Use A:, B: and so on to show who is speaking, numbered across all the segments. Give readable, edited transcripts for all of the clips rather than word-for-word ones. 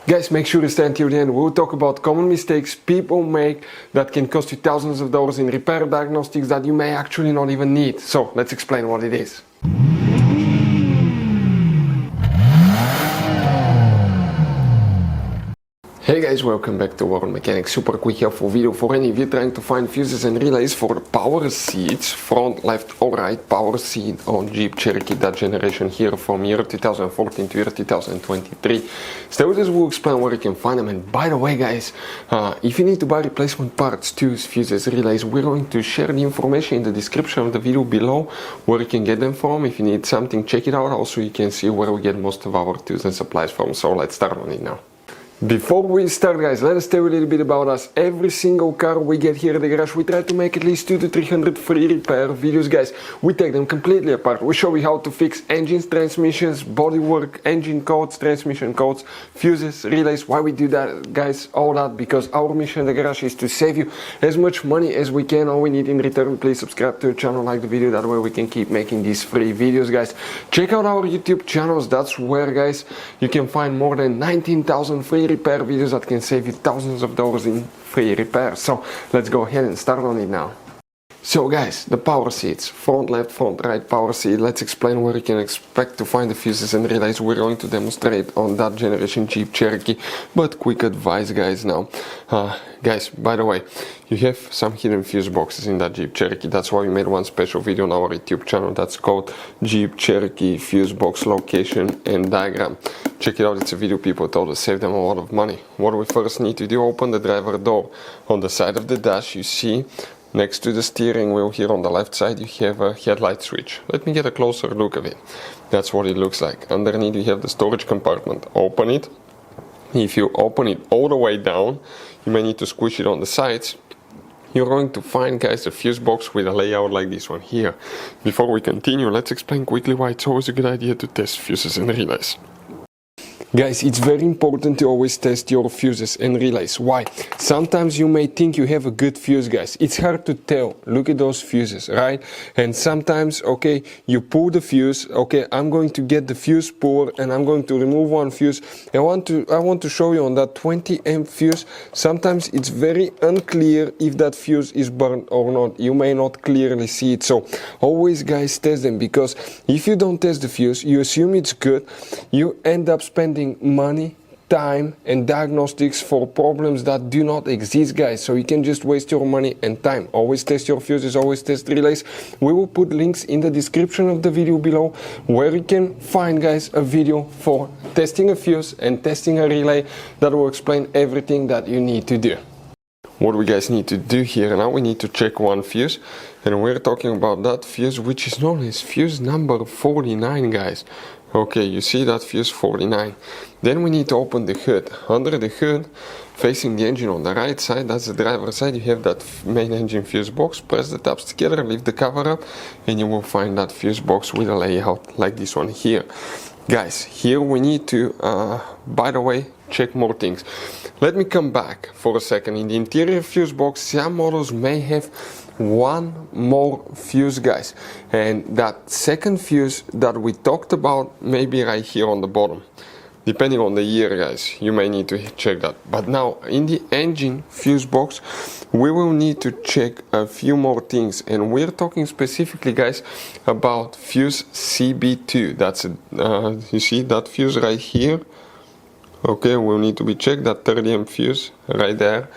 A: Guys, make sure to stay until the end. We'll talk about common mistakes people make that can cost you thousands of dollars in repair diagnostics that you may actually not even need. So let's explain what it is. Hey guys, welcome back to World Mechanics. Super quick helpful video for any of you trying to find fuses and relays for the power seats, front, left or right power seat on Jeep Cherokee, that generation here from year 2014 to year 2023. Stay with us, we'll explain where you can find them. And by the way guys, if you need to buy replacement parts, tools, fuses, relays, we're going to share the information in the description of the video below where you can get them from. If you need something, check it out. Also you can see where we get most of our tools and supplies from. So let's start on it now. Before we start guys, let us tell you a little bit about us. Every single car we get here at the garage, we try to make at least 200 to 300 free repair videos guys. We take them completely apart. We show you how to fix engines, transmissions, bodywork, engine codes, transmission codes, fuses, relays. Why we do that guys, all that because our mission at the garage is to save you as much money as we can. All we need in return, please subscribe to the channel, like the video, that way we can keep making these free videos guys. Check out our YouTube channels, that's where guys you can find more than 19,000 free repair videos that can save you thousands of dollars in free repair. So let's go ahead and start on it now. So guys, the power seats, front left, front right power seat. Let's explain where you can expect to find the fuses and relays. We're going to demonstrate on that generation Jeep Cherokee, but quick advice guys now. Guys, by the way, you have some hidden fuse boxes in that Jeep Cherokee. That's why we made one special video on our YouTube channel that's called Jeep Cherokee Fuse Box Location and Diagram. Check it out, it's a video people told us save them a lot of money. What we first need to do, open the driver door. On the side of the dash you see next to the steering wheel here on the left side you have a headlight switch. Let me get a closer look of it. That's what it looks like. Underneath you have the storage compartment. Open it. If you open it all the way down, you may need to squish it on the sides. You're going to find guys a fuse box with a layout like this one here. Before we continue, let's explain quickly why it's always a good idea to test fuses and relays. Guys, it's very important to always test your fuses and relays. Why? Sometimes you may think you have a good fuse guys. It's hard to tell. Look at those fuses, right? And sometimes, okay, you pull the fuse. Okay, I'm going to get the fuse puller and I'm going to remove one fuse. I want to show you on that 20 amp fuse. Sometimes it's very unclear if that fuse is burned or not. You may not clearly see it. So always guys test them, because if you don't test the fuse, you assume it's good. You end up spending money, time and diagnostics for problems that do not exist guys. So you can just waste your money and time. Always test your fuses, always test relays. We will put links in the description of the video below where you can find guys a video for testing a fuse and testing a relay that will explain everything that you need to do. What we guys need to do here now, we need to check one fuse, and we're talking about that fuse which is known as fuse number 49 guys. Okay, you see that fuse 49. Then we need to open the hood. Under the hood, facing the engine on the right side, that's the driver's side, you have that main engine fuse box. Press the tabs together, lift the cover up, and you will find that fuse box with a layout like this one here. Guys, here we need to, by the way, check more things. Let me come back for a second. In the interior fuse box, some models may have one more fuse guys, and that second fuse that we talked about may be right here on the bottom. Depending on the year guys, you may need to check that. But now in the engine fuse box we will need to check a few more things, and we're talking specifically guys about fuse CB2. That's you see that fuse right here. Okay, will need to be checked, that 30 amp fuse right there,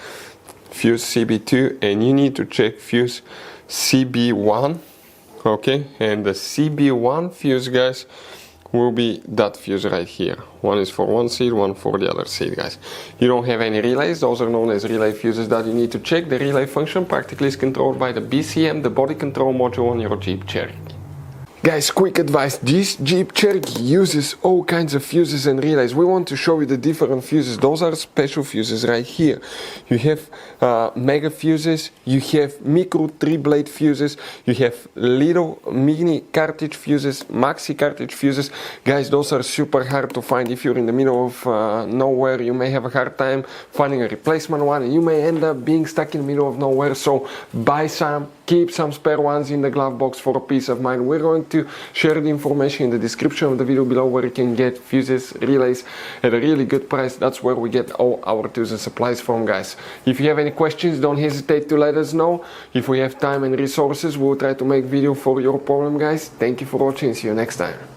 A: fuse CB2, and you need to check fuse CB1. Okay, and the CB1 fuse guys will be that fuse right here. One is for one seat, one for the other seat guys. You don't have any relays, those are known as relay fuses that you need to check. The relay function practically is controlled by the BCM, the body control module on your Jeep Cherokee. Guys, quick advice, this Jeep Cherokee uses all kinds of fuses and relays. We want to show you the different fuses. Those are special fuses right here. You have mega fuses, you have micro 3-blade fuses, you have little mini cartridge fuses, maxi cartridge fuses. Guys, those are super hard to find. If you're in the middle of nowhere, you may have a hard time finding a replacement one, and you may end up being stuck in the middle of nowhere. So buy some, keep some spare ones in the glove box for a peace of mind. We're going to share the information in the description of the video below where you can get fuses, relays at a really good price. That's where we get all our tools and supplies from, guys. If you have any questions, don't hesitate to let us know. If we have time and resources, we'll try to make video for your problem, guys. Thank you for watching. See you next time.